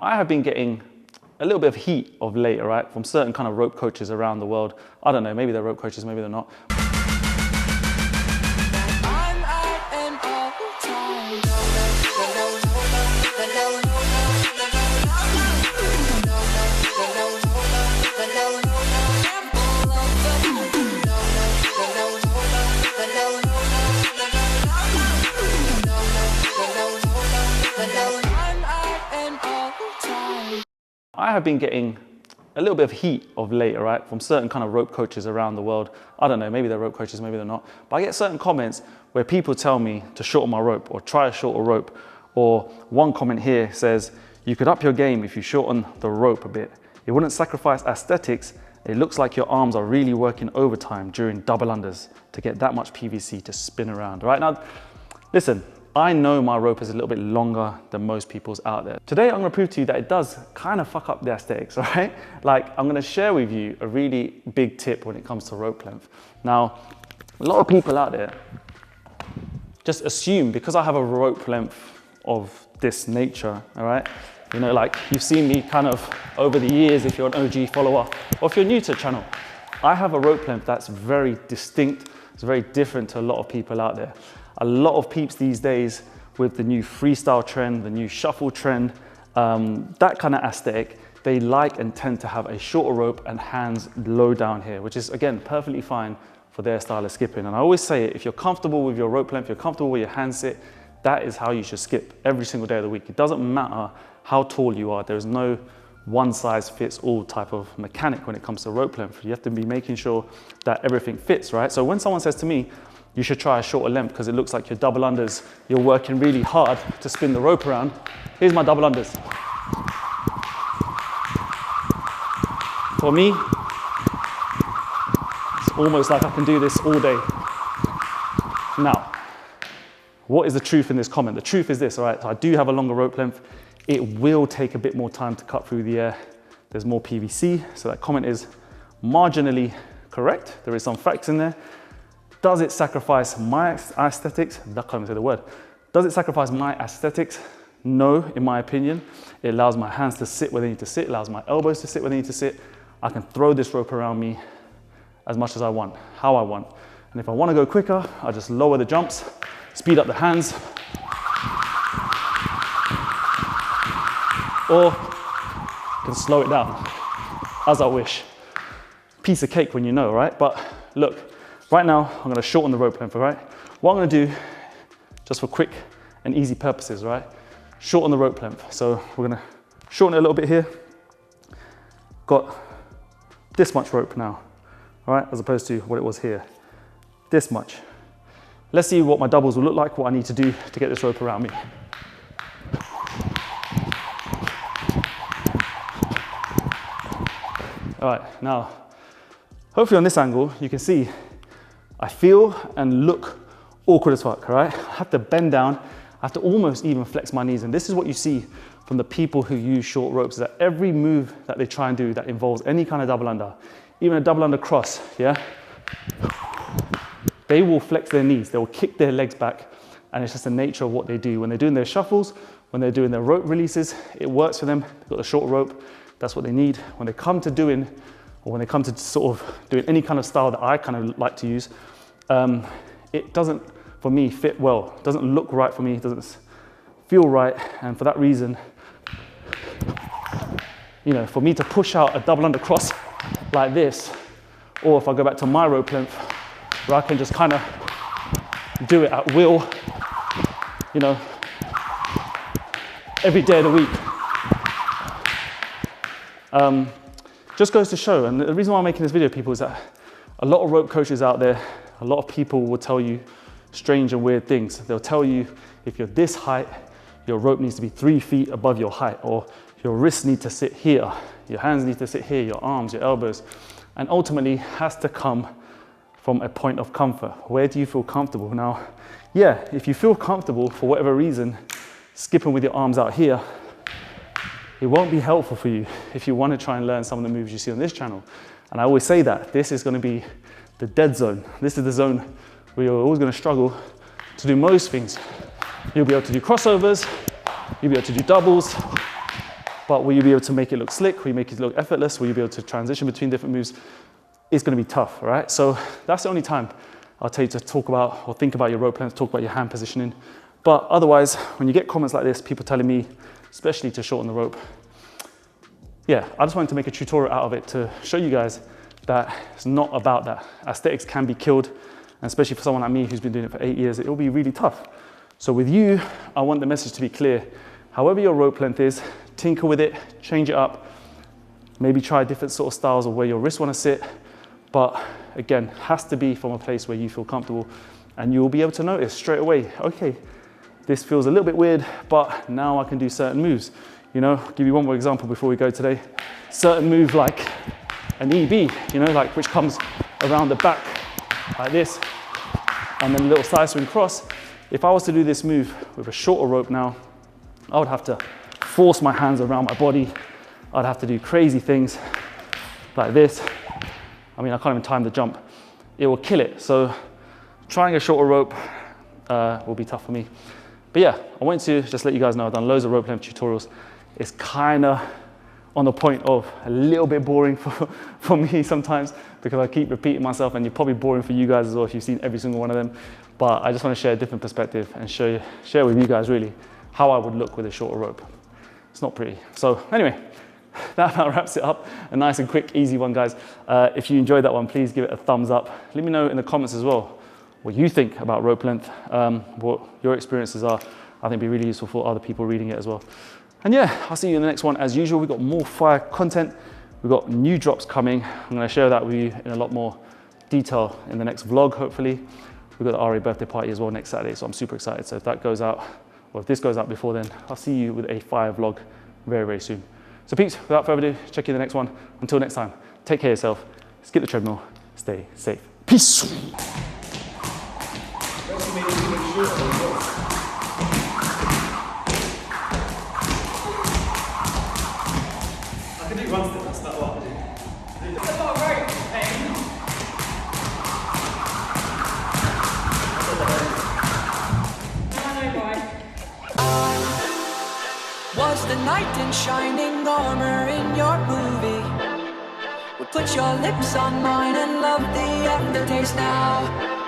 I have been getting a little bit of heat of late, all right, from certain kind of rope coaches around the world. I don't know, maybe they're rope coaches, maybe they're not. I have been getting a little bit of heat of late, all right, from certain kind of rope coaches around the world. I don't know, maybe they're rope coaches, maybe they're not. But I get certain comments where people tell me to shorten my rope or try a shorter rope. Or one comment here says, you could up your game if you shorten the rope a bit. It wouldn't sacrifice aesthetics. It looks like your arms are really working overtime during double unders to get that much PVC to spin around, right? Now, listen, I know my rope is a little bit longer than most people's out there. Today, I'm gonna prove to you that it does kind of fuck up the aesthetics, all right? Like, I'm gonna share with you a really big tip when it comes to rope length. Now, a lot of people out there just assume because I have a rope length of this nature, all right? You know, like you've seen me kind of over the years, if you're an OG follower, or if you're new to the channel, I have a rope length that's very distinct. It's very different to a lot of people out there. A lot of peeps these days with the new freestyle trend, the new shuffle trend, that kind of aesthetic, they like and tend to have a shorter rope and hands low down here, which is, again, perfectly fine for their style of skipping. And I always say it, if you're comfortable with your rope length, you're comfortable where your hands sit, that is how you should skip every single day of the week. It doesn't matter how tall you are. There's no one size fits all type of mechanic when it comes to rope length. You have to be making sure that everything fits, right? So when someone says to me, you should try a shorter length because it looks like your double unders, you're working really hard to spin the rope around. Here's my double unders. For me, it's almost like I can do this all day. Now, what is the truth in this comment? The truth is this, all right? So I do have a longer rope length. It will take a bit more time to cut through the air. There's more PVC, so that comment is marginally correct. There is some facts in there. Does it sacrifice my aesthetics? I can't even say the word. Does it sacrifice my aesthetics? No, in my opinion. It allows my hands to sit where they need to sit, allows my elbows to sit where they need to sit. I can throw this rope around me as much as I want, how I want. And if I want to go quicker, I just lower the jumps, speed up the hands, or can slow it down as I wish. Piece of cake when you know, right? But look, right now, I'm gonna shorten the rope length, all right? What I'm gonna do, just for quick and easy purposes, right? Shorten the rope length. So we're gonna shorten it a little bit here. Got this much rope now, all right? As opposed to what it was here, this much. Let's see what my doubles will look like, what I need to do to get this rope around me. All right, now, hopefully on this angle, you can see I feel and look awkward as fuck, all right? I have to bend down. I have to almost even flex my knees. And this is what you see from the people who use short ropes, is that every move that they try and do that involves any kind of double under, even a double under cross, yeah? They will flex their knees. They will kick their legs back. And it's just the nature of what they do. When they're doing their shuffles, when they're doing their rope releases, it works for them. They've got a short rope. That's what they need. When they come to doing, or when they come to sort of doing any kind of style that I kind of like to use, it doesn't, for me, fit well. It doesn't look right for me. It doesn't feel right. And for that reason, you know, for me to push out a double under cross like this, or if I go back to my rope length, where I can just kind of do it at will, you know, every day of the week. Just goes to show, and the reason why I'm making this video, people, is that a lot of rope coaches out there, a lot of people will tell you strange and weird things. They'll tell you if you're this height, your rope needs to be 3 feet above your height, or your wrists need to sit here, your hands need to sit here, your arms, your elbows, and ultimately has to come from a point of comfort. Where do you feel comfortable? Now, yeah, if you feel comfortable for whatever reason, skipping with your arms out here, it won't be helpful for you if you want to try and learn some of the moves you see on this channel. And I always say that this is going to be the dead zone. This is the zone where you're always going to struggle to do most things. You'll be able to do crossovers, you'll be able to do doubles, but will you be able to make it look slick? Will you make it look effortless? Will you be able to transition between different moves? It's gonna be tough, all right? So that's the only time I'll tell you to talk about or think about your rope length, talk about your hand positioning. But otherwise, when you get comments like this, people telling me, especially to shorten the rope, yeah, I just wanted to make a tutorial out of it to show you guys that it's not about that. Aesthetics can be killed, and especially for someone like me who's been doing it for 8 years, it will be really tough. So with you, I want the message to be clear. However your rope length is, tinker with it, change it up, maybe try different sort of styles of where your wrists want to sit, but again, has to be from a place where you feel comfortable, and you'll be able to notice straight away, okay, this feels a little bit weird, but now I can do certain moves. You know, I'll give you one more example before we go today. Certain move like an EB, you know, like which comes around the back like this, and then a little side swing cross. If I was to do this move with a shorter rope now, I would have to force my hands around my body. I'd have to do crazy things like this. I mean, I can't even time the jump. It will kill it. So trying a shorter rope will be tough for me. But yeah, I wanted to just let you guys know I've done loads of rope length tutorials. It's kind of on the point of a little bit boring for me sometimes because I keep repeating myself, and you're probably boring for you guys as well if you've seen every single one of them. But I just want to share a different perspective and share with you guys really how I would look with a shorter rope. It's not pretty. So anyway, that about wraps it up. A nice and quick, easy one, guys. If you enjoyed that one, please give it a thumbs up. Let me know in the comments as well what you think about rope length, what your experiences are. I think it'd be really useful for other people reading it as well. And yeah, I'll see you in the next one. As usual, we've got more fire content. We've got new drops coming. I'm gonna share that with you in a lot more detail in the next vlog, hopefully. We've got the RA birthday party as well next Saturday, so I'm super excited. So if that goes out, or if this goes out before then, I'll see you with a fire vlog very, very soon. So peeps, without further ado, check you in the next one. Until next time, take care of yourself, skip the treadmill, stay safe. Peace. I can do one step, that's not what I do. That's not right, Was the knight in shining armor in your movie? Would put your lips on mine and love the aftertaste now.